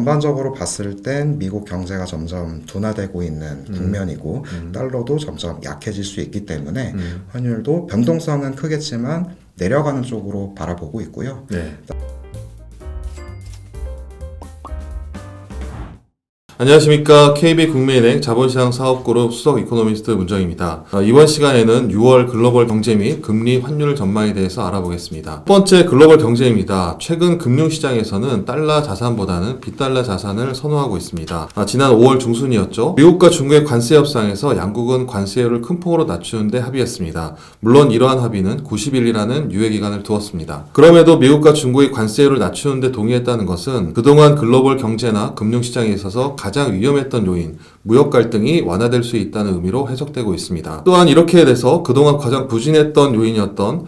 전반적으로 봤을 땐 미국 경제가 점점 둔화되고 있는 국면이고 달러도 점점 약해질 수 있기 때문에 환율도 변동성은 크겠지만 내려가는 쪽으로 바라보고 있고요. 네. 안녕하십니까. KB국민은행 자본시장 사업그룹 수석 이코노미스트 문정입니다. 이번 시간에는 6월 글로벌 경제 및 금리 환율 전망에 대해서 알아보겠습니다. 첫 번째 글로벌 경제입니다. 최근 금융시장에서는 달러 자산보다는 빗달러 자산을 선호하고 있습니다. 지난 5월 중순이었죠. 미국과 중국의 관세 협상에서 양국은 관세율을 큰 폭으로 낮추는 데 합의했습니다. 물론 이러한 합의는 90일이라는 유예기간을 두었습니다. 그럼에도 미국과 중국이 관세율을 낮추는 데 동의했다는 것은 그동안 글로벌 경제나 금융시장에 있어서 가장 위험했던 요인, 무역 갈등이 완화될 수 있다는 의미로 해석되고 있습니다. 또한 이렇게 돼서 그동안 가장 부진했던 요인이었던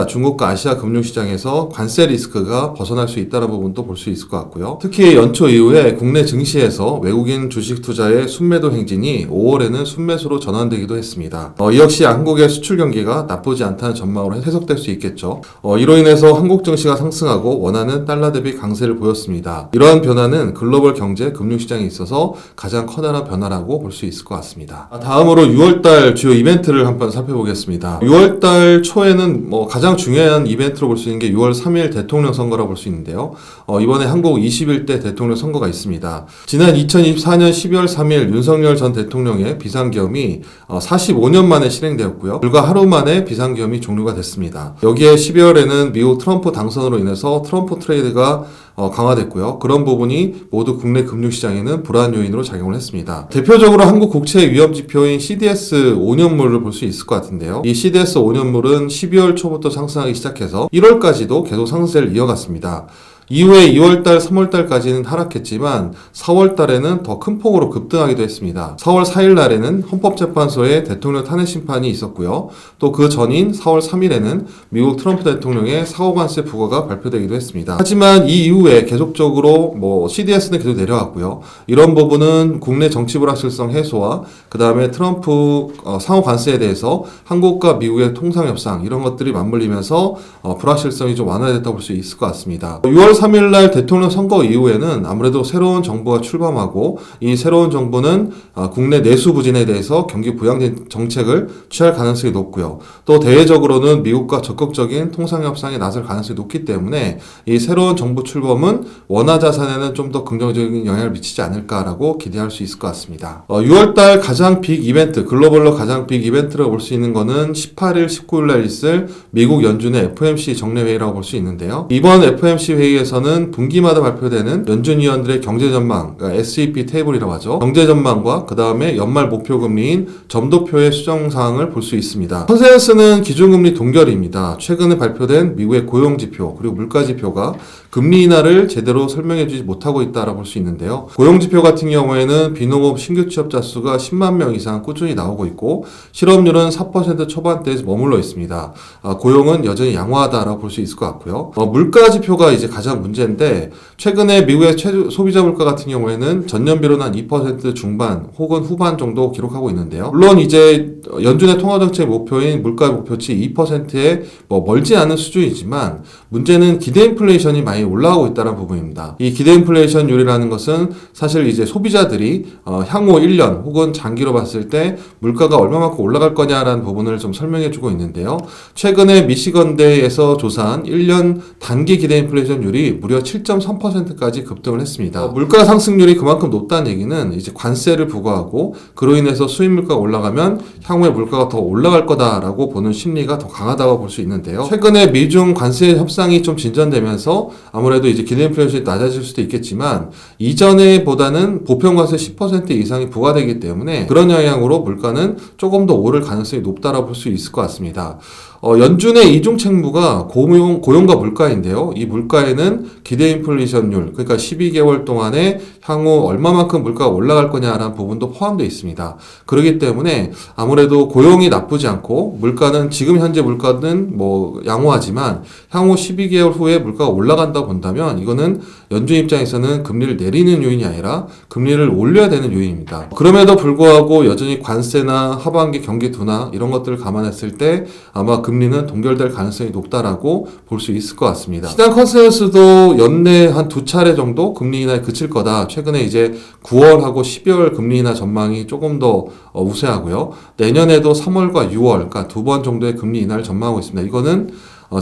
중국과 아시아 금융시장에서 관세 리스크가 벗어날 수 있다는 부분도 볼 수 있을 것 같고요. 특히 연초 이후에 국내 증시에서 외국인 주식 투자의 순매도 행진이 5월에는 순매수로 전환되기도 했습니다. 이 역시 한국의 수출 경기가 나쁘지 않다는 전망으로 해석될 수 있겠죠. 이로 인해서 한국 증시가 상승하고 원화는 달러 대비 강세를 보였습니다. 이러한 변화는 글로벌 경제, 금융시장에 있어서 가장 커다란 변화라고 볼 수 있을 것 같습니다. 다음으로 6월달 주요 이벤트를 한번 살펴보겠습니다. 6월달 초에는 가장 중요한 이벤트로 볼 수 있는 게 6월 3일 대통령 선거라고 볼 수 있는데요. 이번에 한국 21대 대통령 선거가 있습니다. 지난 2024년 12월 3일 윤석열 전 대통령의 비상계엄이 45년 만에 실행되었고요. 불과 하루 만에 비상계엄이 종료가 됐습니다. 여기에 12월에는 미국 트럼프 당선으로 인해서 트럼프 트레이드가 강화됐고요. 그런 부분이 모두 국내 금융시장에는 불안 요인으로 작용을 했습니다. 대표적으로 한국 국채의 위험지표인 CDS 5년물을 볼 수 있을 것 같은데요. 이 CDS 5년물은 12월 초부터 상승하기 시작해서 1월까지도 계속 상승세를 이어갔습니다. 이후에 2월달, 3월달까지는 하락했지만 4월달에는 더 큰 폭으로 급등하기도 했습니다. 4월 4일 날에는 헌법재판소에 대통령 탄핵 심판이 있었고요. 또 그 전인 4월 3일에는 미국 트럼프 대통령의 사고관세 부과가 발표되기도 했습니다. 하지만 이 이후에 계속적으로 CDS는 계속 내려왔고요. 이런 부분은 국내 정치 불확실성 해소와 그 다음에 트럼프 상호관세에 대해서 한국과 미국의 통상협상 이런 것들이 맞물리면서 불확실성이 좀 완화됐다고 볼 수 있을 것 같습니다. 6월 3일날 대통령 선거 이후에는 아무래도 새로운 정부가 출범하고 이 새로운 정부는 국내 내수 부진에 대해서 경기 부양제 정책을 취할 가능성이 높고요. 또 대외적으로는 미국과 적극적인 통상협상에 나설 가능성이 높기 때문에 이 새로운 정부 출범은 원화 자산에는 좀 더 긍정적인 영향을 미치지 않을까라고 기대할 수 있을 것 같습니다. 6월달 가장 빅 이벤트, 글로벌로 가장 빅 이벤트라고 볼 수 있는 거는 18일, 19일날 있을 미국 연준의 FOMC 정례회의라고 볼 수 있는데요. 이번 FOMC 회의에서는 분기마다 발표되는 연준 위원들의 경제 전망, 그러니까 SEP 테이블이라고 하죠. 경제 전망과 그 다음에 연말 목표 금리인 점도표의 수정 사항을 볼 수 있습니다. 컨센서스는 기준금리 동결입니다. 최근에 발표된 미국의 고용지표 그리고 물가지표가 금리 인하를 제대로 설명해주지 못하고 있다라고 볼 수 있는데요. 고용지표 같은 경우에는 비농업 신규 취업자 수가 10만 명 이상 꾸준히 나오고 있고 실업률은 4% 초반대에서 머물러 있습니다. 고용은 여전히 양호하다라고 볼 수 있을 것 같고요. 물가지표가 이제 가장 문제인데 최근에 미국의 소비자 물가 같은 경우에는 전년비로는 한 2% 중반 혹은 후반 정도 기록하고 있는데요. 물론 이제 연준의 통화정책 목표인 물가 목표치 2%에 멀지 않은 수준이지만 문제는 기대 인플레이션이 많이 올라가고 있다는 부분입니다. 이 기대 인플레이션율이라는 것은 사실 이제 소비자들이 향후 1년 혹은 장기로 봤을 때 물가가 얼마만큼 올라갈 거냐라는 부분을 좀 설명해주고 있는데요. 최근에 미시건대에서 조사한 1년 단기 기대 인플레이션율이 무려 7.3%까지 급등을 했습니다. 물가 상승률이 그만큼 높다는 얘기는 이제 관세를 부과하고 그로 인해서 수입 물가가 올라가면 향후에 물가가 더 올라갈 거다라고 보는 심리가 더 강하다고 볼 수 있는데요. 최근에 미중 관세 협상이 좀 진전되면서 아무래도 이제 기대 인플레이션이 낮아질 수도 있겠지만 이전에 보다는 보편 관세 10% 이상이 부과되기 때문에 그런 영향으로 물가는 조금 더 오를 가능성이 높다라고 볼 수 있을 것 같습니다. 연준의 이중 책무가 고용과 물가인데요. 이 물가에는 기대 인플레이션율, 그러니까 12개월 동안에 향후 얼마만큼 물가가 올라갈 거냐라는 부분도 포함되어 있습니다. 그렇기 때문에 아무래도 고용이 나쁘지 않고 물가는 지금 현재 물가는 양호하지만 향후 12개월 후에 물가가 올라간다고 본다면 이거는 연준 입장에서는 금리를 내리는 요인이 아니라 금리를 올려야 되는 요인입니다. 그럼에도 불구하고 여전히 관세나 하반기 경기 둔화 이런 것들을 감안했을 때 아마 금리는 동결될 가능성이 높다라고 볼 수 있을 것 같습니다. 시장 컨센서스도 연내 한 2차례 정도 금리 인하에 그칠 거다. 최근에 이제 9월하고 12월 금리 인하 전망이 조금 더 우세하고요. 내년에도 3월과 6월, 그러니까 2번 정도의 금리 인하를 전망하고 있습니다. 이거는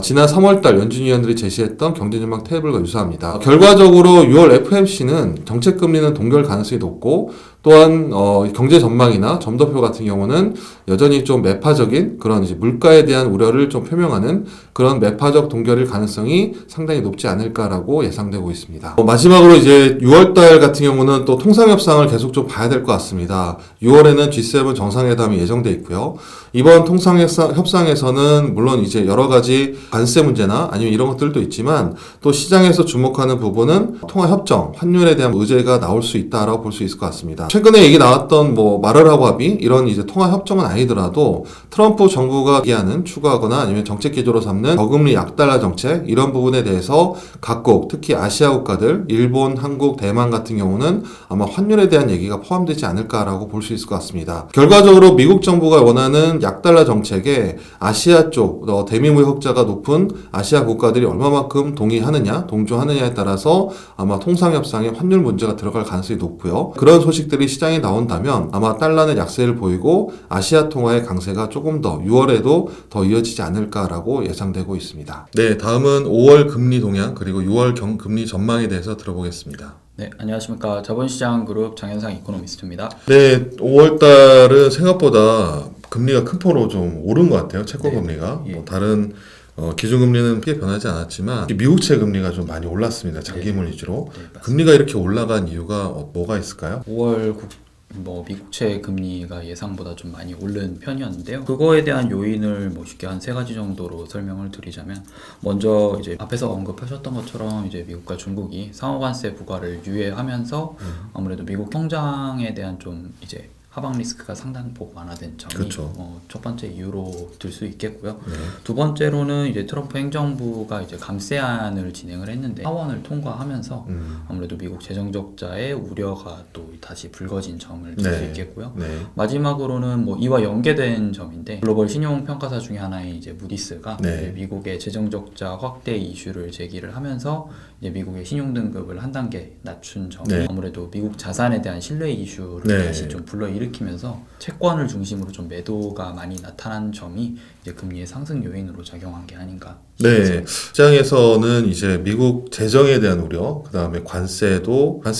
지난 3월달 연준 위원들이 제시했던 경제전망 테이블과 유사합니다. 결과적으로 6월 FOMC는 정책금리는 동결 가능성이 높고 또한 경제 전망이나 점도표 같은 경우는 여전히 좀 매파적인 그런 이제 물가에 대한 우려를 좀 표명하는 그런 매파적 동결일 가능성이 상당히 높지 않을까라고 예상되고 있습니다. 마지막으로 이제 6월달 같은 경우는 또 통상협상을 계속 좀 봐야 될 것 같습니다. 6월에는 G7 정상회담이 예정돼 있고요. 이번 통상협상에서는 물론 이제 여러 가지 관세 문제나 아니면 이런 것들도 있지만 또 시장에서 주목하는 부분은 통화협정, 환율에 대한 의제가 나올 수 있다라고 볼 수 있을 것 같습니다. 최근에 얘기 나왔던 마를하고 합의 이런 이제 통화협정은 아니더라도 트럼프 정부가 얘기하는 추구하거나 아니면 정책 기조로 삼는 저금리 약달러 정책 이런 부분에 대해서 각국 특히 아시아 국가들 일본, 한국, 대만 같은 경우는 아마 환율에 대한 얘기가 포함되지 않을까라고 볼 수 있을 것 같습니다. 결과적으로 미국 정부가 원하는 약달러 정책에 아시아 쪽 대미무역자가 높은 아시아 국가들이 얼마만큼 동의하느냐, 동조하느냐에 따라서 아마 통상협상에 환율 문제가 들어갈 가능성이 높고요. 그런 소식들이 시장에 나온다면 아마 달러는 약세를 보이고 아시아 통화의 강세가 조금 더 6월에도 더 이어지지 않을까라고 예상되고 있습니다. 네, 다음은 5월 금리 동향 그리고 6월 금리 전망에 대해서 들어보겠습니다. 네, 안녕하십니까. 자본시장 그룹 장현상 이코노미스트입니다. 네, 5월 달은 생각보다 금리가 큰 폭으로 좀 오른 것 같아요. 채권 네, 금리가. 예. 다른 기준금리는 크게 변하지 않았지만 미국채 금리가 좀 많이 올랐습니다. 장기물 위주로. 맞습니다. 금리가 이렇게 올라간 이유가 뭐가 있을까요? 5월 미국채 금리가 예상보다 좀 많이 오른 편이었는데요. 그거에 대한 요인을 쉽게 한 3가지 정도로 설명을 드리자면, 먼저 이제 앞에서 언급하셨던 것처럼 이제 미국과 중국이 상호관세 부과를 유예하면서 아무래도 미국 성장에 대한 좀 이제 하방 리스크가 상당폭 완화된 점이 그렇죠. 첫 번째 이유로 들 수 있겠고요. 네. 두 번째로는 이제 트럼프 행정부가 이제 감세안을 진행을 했는데 하원을 통과하면서 아무래도 미국 재정적자의 우려가 또 다시 불거진 점을 들 수 네. 있겠고요. 네. 마지막으로는 이와 연계된 점인데, 글로벌 신용평가사 중에 하나인 이제 무디스가 네. 이제 미국의 재정적자 확대 이슈를 제기를 하면서 이제 미국의 신용등급을 한 단계 낮춘 점이 네. 아무래도 미국 자산에 대한 신뢰 이슈를 네. 다시 좀 불러일으키면서 채권을 중심으로 좀 매도가 많이 나타난 점이 이제 금리의 상승 요인으로 작용한 게 아닌가 네, 시장에서는 이제 미국 재정에 대한 우려, 그 다음에 관세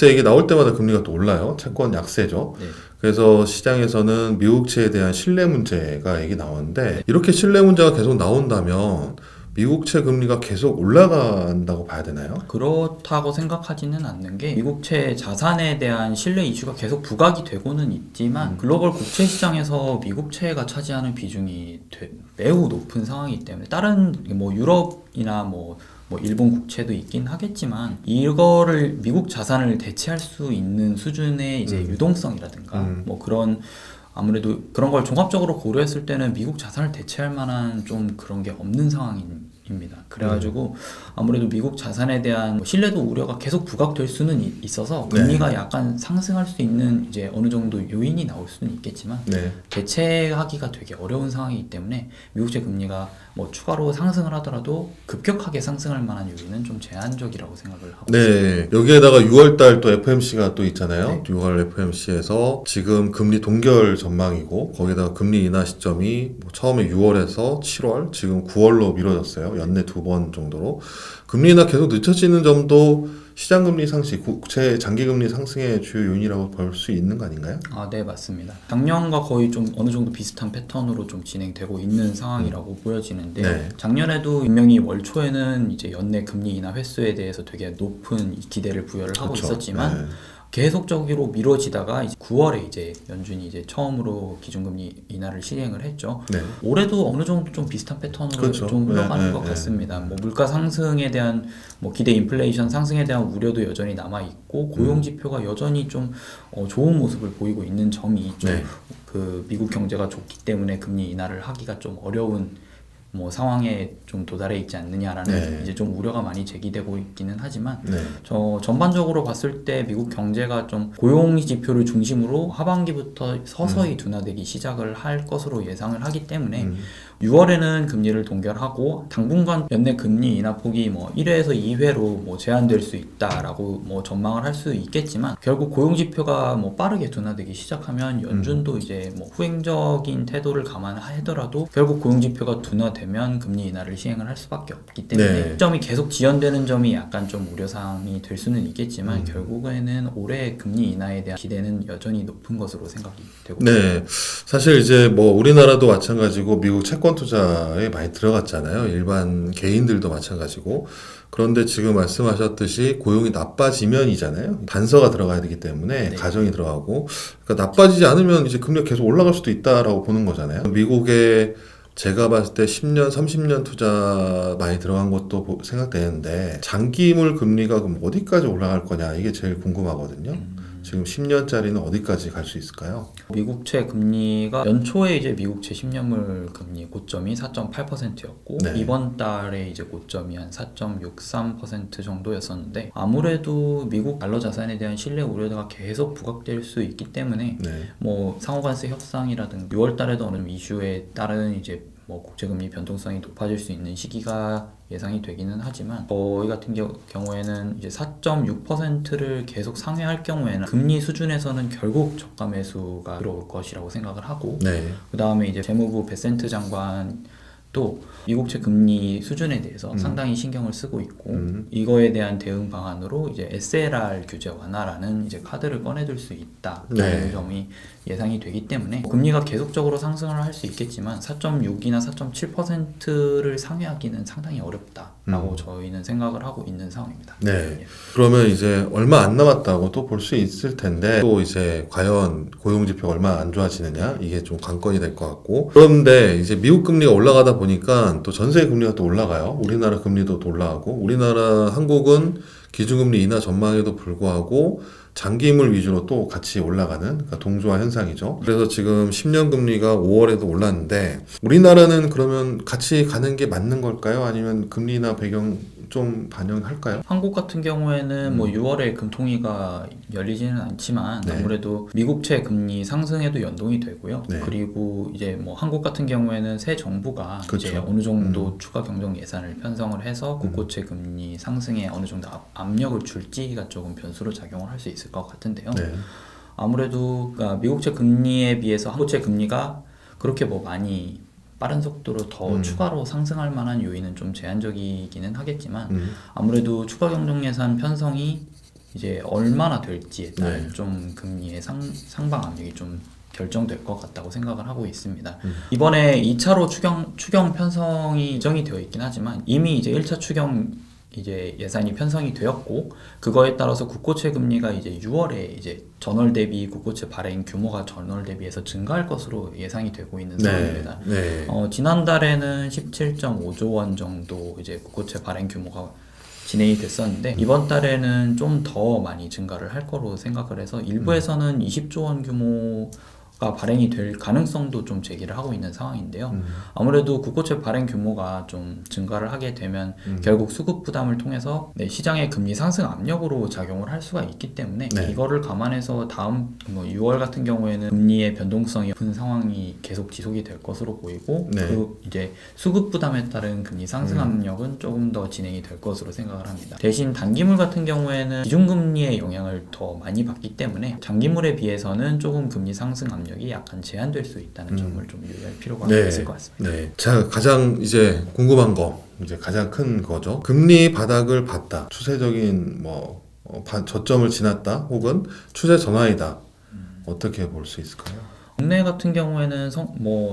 얘기 나올 때마다 금리가 또 올라요. 채권 약세죠. 네. 그래서 시장에서는 미국채에 대한 신뢰 문제가 얘기 나오는데 이렇게 신뢰 문제가 계속 나온다면 미국채 금리가 계속 올라간다고 봐야 되나요? 그렇다고 생각하지는 않는 게, 미국채 자산에 대한 신뢰 이슈가 계속 부각이 되고는 있지만 글로벌 국채 시장에서 미국채가 차지하는 비중이 매우 높은 상황이기 때문에, 다른 유럽이나 일본 국채도 있긴 하겠지만 이거를 미국 자산을 대체할 수 있는 수준의 이제 유동성이라든가 그런, 아무래도 그런 걸 종합적으로 고려했을 때는 미국 자산을 대체할 만한 좀 그런 게 없는 상황입니다. 그래가지고 아무래도 미국 자산에 대한 신뢰도 우려가 계속 부각될 수는 있어서 금리가 약간 상승할 수 있는 이제 어느 정도 요인이 나올 수는 있겠지만 대체하기가 되게 어려운 상황이기 때문에 미국채 금리가 추가로 상승을 하더라도 급격하게 상승할 만한 요인은 좀 제한적이라고 생각을 하고 있습니다. 네, 여기에다가 6월달 또 FMC가 또 있잖아요. 네. 6월 FMC에서 지금 금리 동결 전망이고 거기다가 금리 인하 시점이 처음에 6월에서 7월, 지금 9월로 미뤄졌어요. 연내 2번 정도로. 금리 인하 계속 늦춰지는 점도 시장금리 상승, 국채 장기금리 상승의 주요 요인이라고 볼 수 있는 거 아닌가요? 네, 맞습니다. 작년과 거의 좀 어느 정도 비슷한 패턴으로 좀 진행되고 있는 상황이라고 보여지는데, 네. 작년에도 분명히 월 초에는 이제 연내 금리 인하 횟수에 대해서 되게 높은 기대를 부여를 하고 그렇죠. 있었지만 네. 계속적으로 미뤄지다가 이제 9월에 이제 연준이 이제 처음으로 기준금리 인하를 시행을 했죠. 네. 올해도 어느 정도 좀 비슷한 패턴으로 그렇죠. 좀 흘러가는 네, 것 네, 같습니다. 물가 상승에 대한 기대 인플레이션 상승에 대한 우려도 여전히 남아 있고, 고용 지표가 여전히 좀 좋은 모습을 보이고 있는 점이 좀 그 미국 경제가 좋기 때문에 금리 인하를 하기가 좀 어려운 상황에 좀 도달해 있지 않느냐라는 이제 좀 우려가 많이 제기되고 있기는 하지만, 전반적으로 봤을 때 미국 경제가 좀 고용 지표를 중심으로 하반기부터 서서히 둔화되기 시작을 할 것으로 예상을 하기 때문에 6월에는 금리를 동결하고 당분간 연내 금리 인하폭이 뭐 1회에서 2회로 뭐 제한될 수 있다라고 뭐 전망을 할 수 있겠지만 결국 고용 지표가 뭐 빠르게 둔화되기 시작하면 연준도 이제 뭐 후행적인 태도를 감안하더라도 결국 고용 지표가 둔화되면 금리 인하를 시행을 할 수밖에 없기 때문에 네. 시점이 계속 지연되는 점이 약간 좀 우려사항이 될 수는 있겠지만 결국에는 올해 금리 인하에 대한 기대는 여전히 높은 것으로 생각이 되고 있습니다. 네, 사실 이제 뭐 우리나라도 마찬가지고 미국 채권 투자에 많이 들어갔잖아요. 일반 개인들도 마찬가지고. 그런데 지금 말씀하셨듯이 고용이 나빠지면이잖아요. 단서가 들어가야 되기 때문에 네. 가정이 들어가고, 그러니까 나빠지지 않으면 이제 금리가 계속 올라갈 수도 있다라고 보는 거잖아요. 미국에 제가 봤을 때 10년, 30년 투자 많이 들어간 것도 생각되는데 장기물 금리가 그럼 어디까지 올라갈 거냐 이게 제일 궁금하거든요. 지금 10년짜리는 어디까지 갈 수 있을까요? 미국채 금리가 연초에 이제 미국채 10년물 금리 고점이 4.8%였고 네. 이번 달에 이제 고점이 한 4.63% 정도였었는데 아무래도 미국 달러 자산에 대한 신뢰 우려가 계속 부각될 수 있기 때문에 네. 뭐 상호관세 협상이라든가 6월 달에도 어느 이슈에 따른 이제 뭐 국제금리 변동성이 높아질 수 있는 시기가 예상이 되기는 하지만 저희 같은 경우에는 이제 4.6%를 계속 상회할 경우에는 금리 수준에서는 결국 저가 매수가 들어올 것이라고 생각을 하고 네. 그 다음에 이제 재무부 베센트 장관도 미국채 금리 수준에 대해서 상당히 신경을 쓰고 있고 이거에 대한 대응 방안으로 이제 SLR 규제 완화라는 이제 카드를 꺼내들 수 있다라는 네. 점이 예상이 되기 때문에 금리가 계속적으로 상승을 할 수 있겠지만 4.6이나 4.7%를 상회하기는 상당히 어렵다라고 저희는 생각을 하고 있는 상황입니다. 네. 예. 그러면 이제 얼마 안 남았다고 또 볼 수 있을 텐데 또 이제 과연 고용 지표가 얼마나 안 좋아지느냐 이게 좀 관건이 될 것 같고 그런데 이제 미국 금리가 올라가다 보니까 또 전세 금리가 또 올라가요. 우리나라 금리도 또 올라가고 우리나라 한국은 기준금리 인하 전망에도 불구하고 장기물 위주로 또 같이 올라가는 그러니까 동조화 현상이죠. 그래서 지금 10년 금리가 5월에도 올랐는데 우리나라는 그러면 같이 가는 게 맞는 걸까요? 아니면 금리 인하 배경 좀 반영할까요? 한국 같은 경우에는 뭐 6월에 금통위가 열리지는 않지만 네. 아무래도 미국채 금리 상승에도 연동이 되고요. 네. 그리고 이제 뭐 한국 같은 경우에는 새 정부가 그쵸. 이제 어느 정도 추가 경정 예산을 편성을 해서 국고채 금리 상승에 어느 정도 압력을 줄지가 조금 변수로 작용을 할 수 있을 것 같은데요. 네. 아무래도 그러니까 미국채 금리에 비해서 한국채 금리가 그렇게 뭐 많이 빠른 속도로 더 추가로 상승할 만한 요인은 좀 제한적이기는 하겠지만 아무래도 추가 경정 예산 편성이 이제 얼마나 될지에 따른 네. 좀 금리의 상방 압력이 좀 결정될 것 같다고 생각을 하고 있습니다. 이번에 2차로 추경 편성이 예정이 되어 있긴 하지만 이미 이제 1차 추경 이제 예산이 편성이 되었고 그거에 따라서 국고채 금리가 이제 6월에 이제 전월 대비 국고채 발행 규모가 전월 대비해서 증가할 것으로 예상이 되고 있는 상황입니다. 네. 지난달에는 17.5조 원 정도 이제 국고채 발행 규모가 진행이 됐었는데 이번 달에는 좀 더 많이 증가를 할 거로 생각을 해서 일부에서는 20조 원 규모가 발행이 될 가능성도 좀 제기를 하고 있는 상황인데요. 아무래도 국고채 발행 규모가 좀 증가를 하게 되면 결국 수급 부담을 통해서 시장의 금리 상승 압력으로 작용을 할 수가 있기 때문에 네. 이거를 감안해서 다음 뭐 6월 같은 경우에는 금리의 변동성이 높은 상황이 계속 지속이 될 것으로 보이고 네. 그 이제 수급 부담에 따른 금리 상승 압력은 조금 더 진행이 될 것으로 생각을 합니다. 대신 단기물 같은 경우에는 기준금리의 영향을 더 많이 받기 때문에 장기물에 비해서는 조금 금리 상승 압력이 약간 제한될 수 있다는 점을 좀 유의할 필요가 네. 있을 것 같습니다. 네. 자, 가장 이제 궁금한 거, 이제 가장 큰 거죠. 금리 바닥을 봤다. 추세적인 뭐 저점을 지났다. 혹은 추세 전환이다. 어떻게 볼 수 있을까요? 국내 같은 경우에는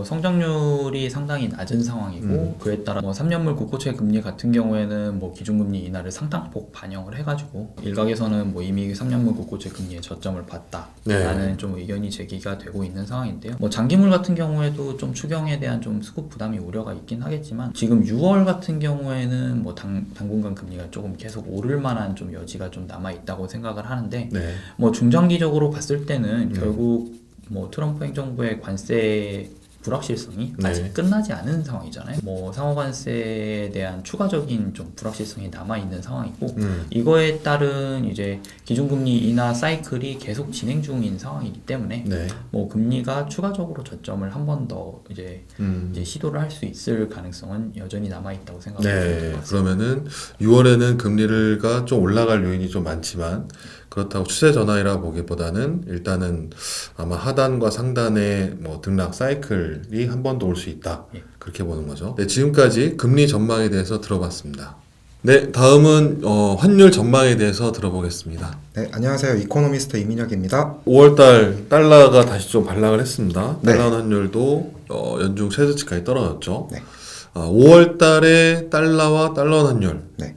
성장률이 상당히 낮은 상황이고 그에 따라 뭐 3년물 국고채 금리 같은 경우에는 뭐 기준금리 인하를 상당폭 반영을 해가지고 일각에서는 뭐 이미 3년물 국고채 금리의 저점을 봤다라는 네. 좀 의견이 제기가 되고 있는 상황인데요. 뭐 장기물 같은 경우에도 좀 추경에 대한 좀 수급 부담이 우려가 있긴 하겠지만 지금 6월 같은 경우에는 뭐 당분간 금리가 조금 계속 오를 만한 좀 여지가 좀 남아 있다고 생각을 하는데 네. 뭐 중장기적으로 봤을 때는 결국 뭐 트럼프 행정부의 관세 불확실성이 네. 아직 끝나지 않은 상황이잖아요. 뭐 상호관세에 대한 추가적인 좀 불확실성이 남아 있는 상황이고 이거에 따른 이제 기준금리 인하 사이클이 계속 진행 중인 상황이기 때문에 네. 뭐 금리가 추가적으로 저점을 한 번 더 이제 시도를 할 수 있을 가능성은 여전히 남아 있다고 생각합니다. 네. 그러면은 6월에는 금리가 좀 올라갈 요인이 좀 많지만 그렇다고 추세 전환이라 보기보다는 일단은 아마 하단과 상단의 뭐 등락 사이클이 한 번 더 올 수 있다. 예. 그렇게 보는 거죠. 네, 지금까지 금리 전망에 대해서 들어봤습니다. 네, 다음은 환율 전망에 대해서 들어보겠습니다. 네, 안녕하세요. 이코노미스트 이민혁입니다. 5월달 달러가 다시 좀 반락을 했습니다. 네. 달러 환율도 연중 최저치까지 떨어졌죠. 네. 5월달에 달러와 달러 환율 네.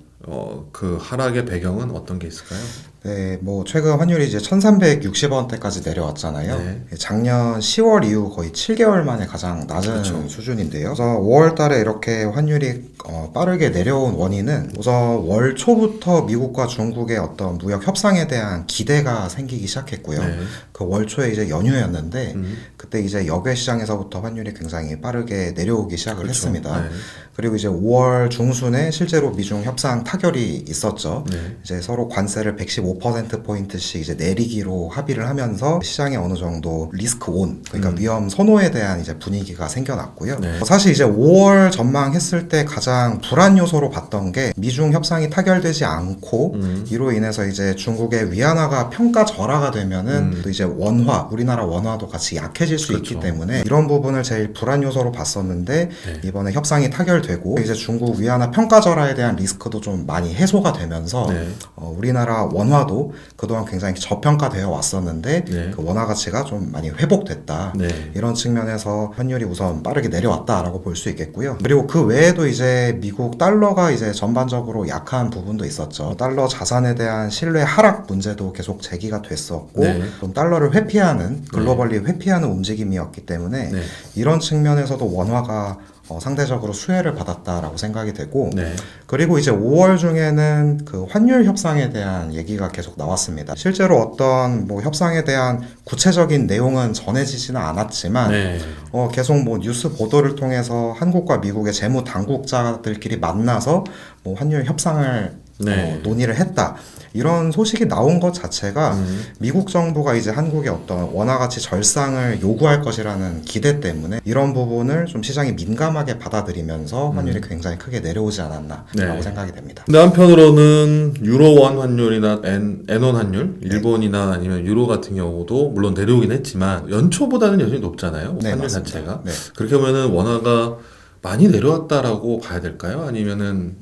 그 하락의 배경은 어떤 게 있을까요? 네, 뭐 최근 환율이 이제 1,360원대까지 내려왔잖아요. 네. 작년 10월 이후 거의 7개월 만에 가장 낮은 그렇죠. 수준인데요. 그래서 5월 달에 이렇게 환율이 빠르게 내려온 원인은 우선 월 초부터 미국과 중국의 어떤 무역 협상에 대한 기대가 생기기 시작했고요. 네. 그 월 초에 이제 연휴였는데 그때 이제 역외 시장에서부터 환율이 굉장히 빠르게 내려오기 시작을 그렇죠. 했습니다. 네. 그리고 이제 5월 중순에 실제로 미중 협상 타결이 있었죠. 네. 이제 서로 관세를 115%포인트씩 이제 내리기로 합의를 하면서 시장에 어느 정도 리스크 온, 그러니까 위험 선호에 대한 이제 분위기가 생겨났고요. 네. 사실 이제 5월 전망했을 때 가장 불안 요소로 봤던 게 미중 협상이 타결되지 않고 이로 인해서 이제 중국의 위안화가 평가 절하가 되면은 또 이제 원화, 우리나라 원화도 같이 약해질 수 그렇죠. 있기 때문에 이런 부분을 제일 불안 요소로 봤었는데 네. 이번에 협상이 타결되고 이제 중국 위안화 평가 절하에 대한 리스크도 좀 많이 해소가 되면서 네. 우리나라 원화도 그동안 굉장히 저평가되어 왔었는데 네. 그 원화 가치가 좀 많이 회복됐다. 네. 이런 측면에서 환율이 우선 빠르게 내려왔다라고 볼 수 있겠고요. 그리고 그 외에도 이제 미국 달러가 이제 전반적으로 약한 부분도 있었죠. 달러 자산에 대한 신뢰 하락 문제도 계속 제기가 됐었고 네. 좀 달러를 회피하는 글로벌리 회피하는 움직임이었기 때문에 네. 이런 측면에서도 원화가 상대적으로 수혜를 받았다라고 생각이 되고 네. 그리고 이제 5월 중에는 그 환율 협상에 대한 얘기가 계속 나왔습니다. 실제로 어떤 뭐 협상에 대한 구체적인 내용은 전해지지는 않았지만 네. 계속 뭐 뉴스 보도를 통해서 한국과 미국의 재무 당국자들끼리 만나서 뭐 환율 협상을 네. 논의를 했다. 이런 소식이 나온 것 자체가 미국 정부가 이제 한국의 어떤 원화 가치 절상을 요구할 것이라는 기대 때문에 이런 부분을 좀 시장이 민감하게 받아들이면서 환율이 굉장히 크게 내려오지 않았나라고 네. 생각이 됩니다. 근데 한편으로는 유로원 환율이나 엔원 환율, 일본이나 아니면 유로 같은 경우도 물론 내려오긴 했지만 연초보다는 여전히 높잖아요. 네, 환율 맞습니다. 자체가. 네. 그렇게 보면은 원화가 많이 내려왔다라고 봐야 될까요? 아니면은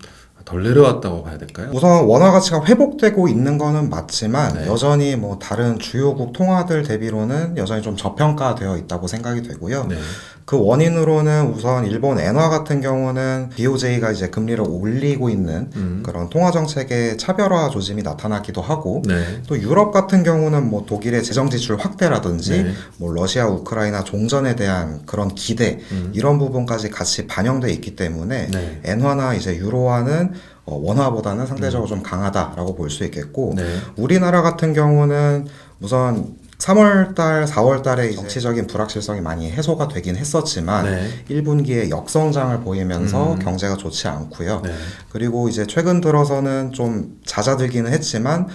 덜 내려왔다고 봐야 될까요? 우선 원화 가치가 회복되고 있는 거는 맞지만 네. 여전히 뭐 다른 주요국 통화들 대비로는 여전히 좀 저평가되어 있다고 생각이 되고요. 네. 그 원인으로는 우선 일본 엔화 같은 경우는 BOJ가 이제 금리를 올리고 있는 그런 통화 정책의 차별화 조짐이 나타나기도 하고 네. 또 유럽 같은 경우는 뭐 독일의 재정 지출 확대라든지 네. 뭐 러시아 우크라이나 종전에 대한 그런 기대 이런 부분까지 같이 반영돼 있기 때문에 네. 엔화나 이제 유로화는 원화보다는 상대적으로 좀 강하다라고 볼 수 있겠고 네. 우리나라 같은 경우는 우선 3월달, 4월달에 정치적인 불확실성이 많이 해소가 되긴 했었지만 네. 1분기에 역성장을 보이면서 경제가 좋지 않고요. 네. 그리고 이제 최근 들어서는 좀 잦아들기는 했지만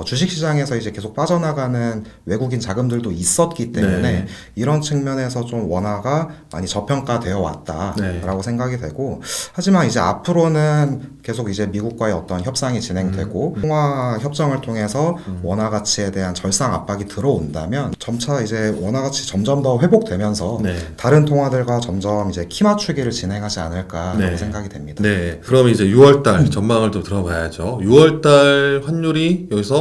주식시장에서 이제 계속 빠져나가는 외국인 자금들도 있었기 때문에 네. 이런 측면에서 좀 원화가 많이 저평가되어 왔다라고 네. 생각이 되고 하지만 이제 앞으로는 계속 이제 미국과의 어떤 협상이 진행되고 통화 협정을 통해서 원화 가치에 대한 절상 압박이 들어온다면 점차 이제 원화 가치 점점 더 회복되면서 네. 다른 통화들과 점점 이제 키 맞추기를 진행하지 않을까라고 네. 생각이 됩니다. 네. 그럼 이제 6월달 전망을 또 들어봐야죠. 6월달 환율이 여기서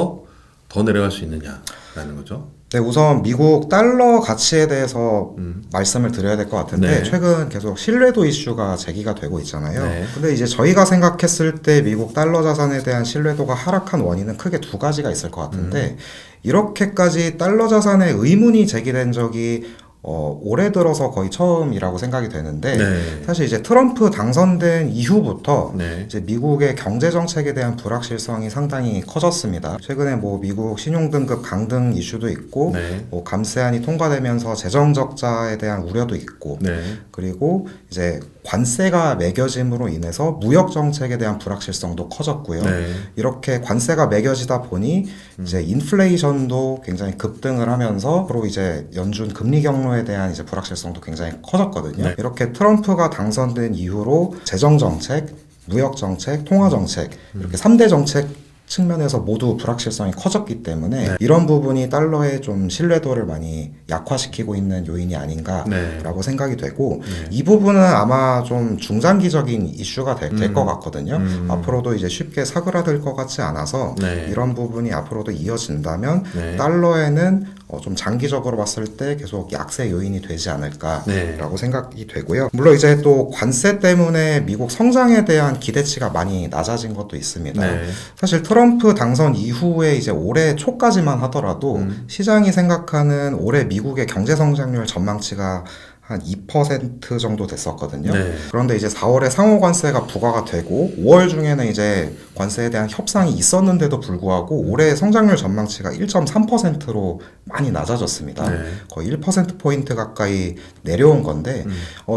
더 내려갈 수 있느냐라는 거죠. 네, 우선 미국 달러 가치에 대해서 말씀을 드려야 될 것 같은데 네. 최근 계속 신뢰도 이슈가 제기가 되고 있잖아요. 네. 근데 이제 저희가 생각했을 때 미국 달러 자산에 대한 신뢰도가 하락한 원인은 크게 두 가지가 있을 것 같은데 이렇게까지 달러 자산에 의문이 제기된 적이 올해 들어서 거의 처음이라고 생각이 되는데 네. 사실 이제 트럼프 당선된 이후부터 네. 이제 미국의 경제 정책에 대한 불확실성이 상당히 커졌습니다. 최근에 뭐 미국 신용등급 강등 이슈도 있고 네. 뭐 감세안이 통과되면서 재정 적자에 대한 우려도 있고 네. 그리고 이제 관세가 매겨짐으로 인해서 무역 정책에 대한 불확실성도 커졌고요. 네. 이렇게 관세가 매겨지다 보니 이제 인플레이션도 굉장히 급등을 하면서 앞으로 이제 연준 금리 경로에 대한 이제 불확실성도 굉장히 커졌거든요. 네. 이렇게 트럼프가 당선된 이후로 재정 정책, 무역 정책, 통화 정책 이렇게 3대 정책 측면에서 모두 불확실성이 커졌기 때문에 네. 이런 부분이 달러의 좀 신뢰도를 많이 약화시키고 있는 요인이 아닌가라고 네. 생각이 되고 이 부분은 아마 좀 중장기적인 이슈가 될 것 같거든요. 앞으로도 이제 쉽게 사그라들 것 같지 않아서 네. 이런 부분이 앞으로도 이어진다면 네. 달러에는 좀 장기적으로 봤을 때 계속 약세 요인이 되지 않을까라고 네. 생각이 되고요. 물론 이제 또 관세 때문에 미국 성장에 대한 기대치가 많이 낮아진 것도 있습니다. 네. 사실 트럼프 당선 이후에 이제 올해 초까지만 하더라도 시장이 생각하는 올해 미국의 경제 성장률 전망치가 한 2% 정도 됐었거든요. 네. 그런데 이제 4월에 상호 관세가 부과가 되고 5월 중에는 이제 관세에 대한 협상이 있었는데도 불구하고 올해 성장률 전망치가 1.3%로 많이 낮아졌습니다. 네. 거의 1%포인트 가까이 내려온 건데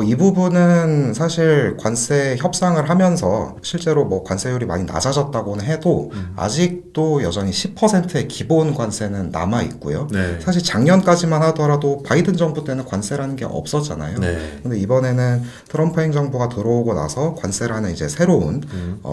이 부분은 사실 관세 협상을 하면서 실제로 뭐 관세율이 많이 낮아졌다고는 해도 아직도 여전히 10%의 기본 관세는 남아 있고요. 네. 사실 작년까지만 하더라도 바이든 정부 때는 관세라는 게 없었잖아요. 네. 근데 이번에는 트럼프 행정부가 들어오고 나서 관세라는 이제 새로운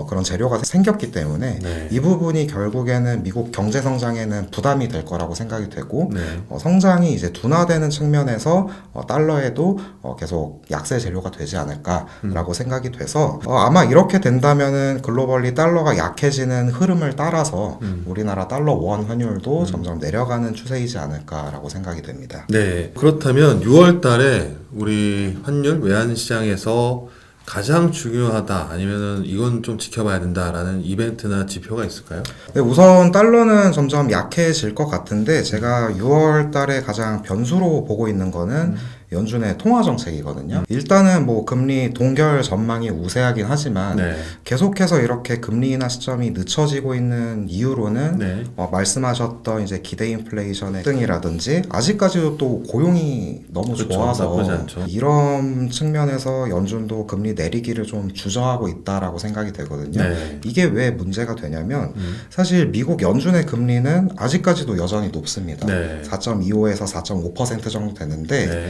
그런 재료가 생겼기 때문에 네. 이 부분이 결국에는 미국 경제 성장에는 부담이 될 거라고 생각이 되고 네. 성장이 이제 둔화되는 측면에서 달러에도 계속 약세 재료가 되지 않을까라고 생각이 돼서 아마 이렇게 된다면은 글로벌리 달러가 약해지는 흐름을 따라서 우리나라 달러 원 환율도 점점 내려가는 추세이지 않을까라고 생각이 됩니다. 네. 그렇다면 6월 달에 우리 환율 외환 시장에서 가장 중요하다 아니면은 이건 좀 지켜봐야 된다라는 이벤트나 지표가 있을까요? 네, 우선 달러는 점점 약해질 것 같은데 제가 6월 달에 가장 변수로 보고 있는 거는 연준의 통화 정책이거든요. 일단은 뭐 금리 동결 전망이 우세하긴 하지만 네. 계속해서 이렇게 금리 인하 시점이 늦춰지고 있는 이유로는 네. 말씀하셨던 이제 기대 인플레이션의 등이라든지 아직까지도 또 고용이 너무 그렇죠. 좋아서 나쁘지 않죠. 이런 측면에서 연준도 금리 내리기를 좀 주저하고 있다라고 생각이 되거든요. 네. 이게 왜 문제가 되냐면 사실 미국 연준의 금리는 아직까지도 여전히 높습니다. 네. 4.25에서 4.5% 정도 되는데 네.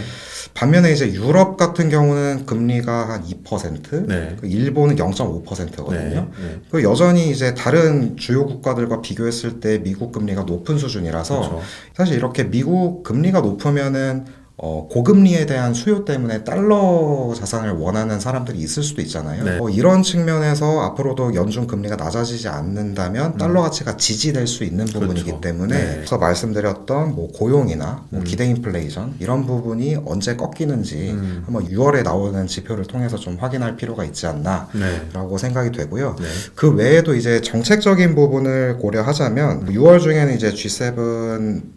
반면에 이제 유럽 같은 경우는 금리가 한 2%, 네. 일본은 0.5%거든요. 네. 그 여전히 이제 다른 주요 국가들과 비교했을 때 미국 금리가 높은 수준이라서 그렇죠. 사실 이렇게 미국 금리가 높으면은 고금리에 대한 수요 때문에 달러 자산을 원하는 사람들이 있을 수도 있잖아요. 네. 이런 측면에서 앞으로도 연준 금리가 낮아지지 않는다면 달러 가치가 지지될 수 있는 부분이기 그렇죠. 때문에 네. 그래서 말씀드렸던 뭐 고용이나 뭐 기대 인플레이션 이런 부분이 언제 꺾이는지 한번 6월에 나오는 지표를 통해서 좀 확인할 필요가 있지 않나라고 네. 생각이 되고요. 네. 그 외에도 이제 정책적인 부분을 고려하자면 6월 중에는 이제 G7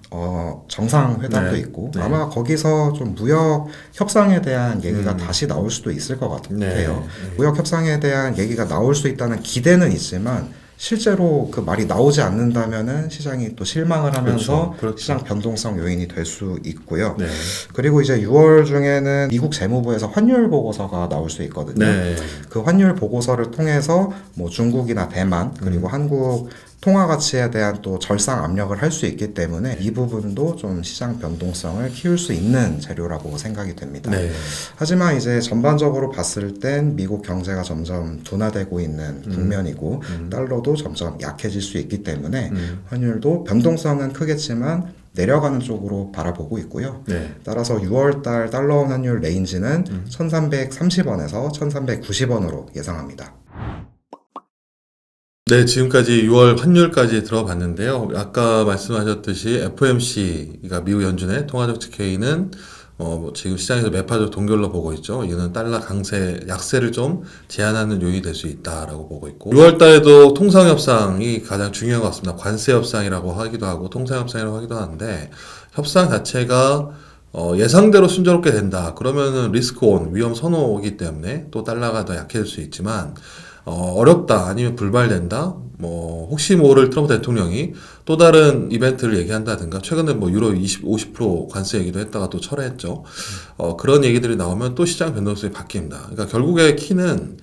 정상회담도 네. 있고 네. 아마 거기서 좀 무역 협상에 대한 얘기가 다시 나올 수도 있을 것 같아요. 네. 무역 협상에 대한 얘기가 나올 수 있다는 기대는 있지만 실제로 그 말이 나오지 않는다면은 시장이 또 실망을 하면서 그렇죠. 시장 변동성 요인이 될 수 있고요. 네. 그리고 이제 6월 중에는 미국 재무부에서 환율 보고서가 나올 수 있거든요. 네. 그 환율 보고서를 통해서 뭐 중국이나 대만 그리고 한국 통화 가치에 대한 또 절상 압력을 할 수 있기 때문에 이 부분도 좀 시장 변동성을 키울 수 있는 재료라고 생각이 됩니다. 네. 하지만 이제 전반적으로 봤을 땐 미국 경제가 점점 둔화되고 있는 국면이고 달러도 점점 약해질 수 있기 때문에 환율도 변동성은 크겠지만 내려가는 쪽으로 바라보고 있고요. 네. 따라서 6월달 달러 환율 레인지는 1330원에서 1390원으로 예상합니다. 네, 지금까지 6월 환율까지 들어봤는데요. 아까 말씀하셨듯이 FOMC가 미국 연준의 통화정책회의는 지금 시장에서 매파적 동결로 보고 있죠. 이는 달러 강세, 약세를 좀 제한하는 요인이 될 수 있다라고 보고 있고 6월 달에도 통상협상이 가장 중요한 것 같습니다. 관세협상이라고 하기도 하고 통상협상이라고 하기도 하는데 협상 자체가 예상대로 순조롭게 된다. 그러면은 리스크 온, 위험 선호이기 때문에 또 달러가 더 약해질 수 있지만, 어렵다, 아니면 불발된다, 혹시 모를 트럼프 대통령이 또 다른 이벤트를 얘기한다든가, 최근에 유로 50% 관세 얘기도 했다가 또 철회했죠. 그런 얘기들이 나오면 또 시장 변동성이 바뀝니다. 그러니까 결국에 키는,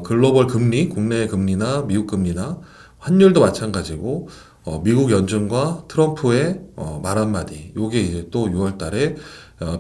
글로벌 금리, 국내 금리나 미국 금리나 환율도 마찬가지고, 미국 연준과 트럼프의 말 한마디, 요게 이제 또 6월 달에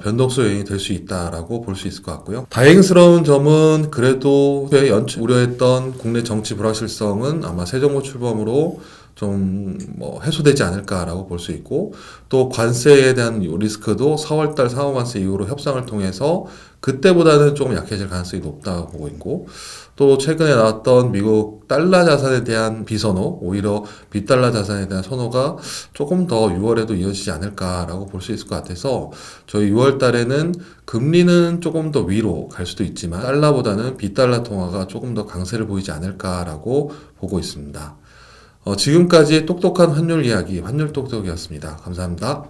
변동성 요인이 될 수 있다라고 볼 수 있을 것 같고요. 다행스러운 점은 그래도 연초 우려했던 국내 정치 불확실성은 아마 새 정부 출범으로 좀 해소되지 않을까라고 볼 수 있고, 또 관세에 대한 리스크도 4월달 상호관세 이후로 협상을 통해서 그때보다는 조금 약해질 가능성이 높다고 보고 있고, 또 최근에 나왔던 미국 달러 자산에 대한 비선호, 오히려 빗달러 자산에 대한 선호가 조금 더 6월에도 이어지지 않을까라고 볼 수 있을 것 같아서, 저희 6월 달에는 금리는 조금 더 위로 갈 수도 있지만 달러보다는 빗달러 통화가 조금 더 강세를 보이지 않을까라고 보고 있습니다. 지금까지 똑똑한 환율 이야기, 환율 똑똑이었습니다. 감사합니다.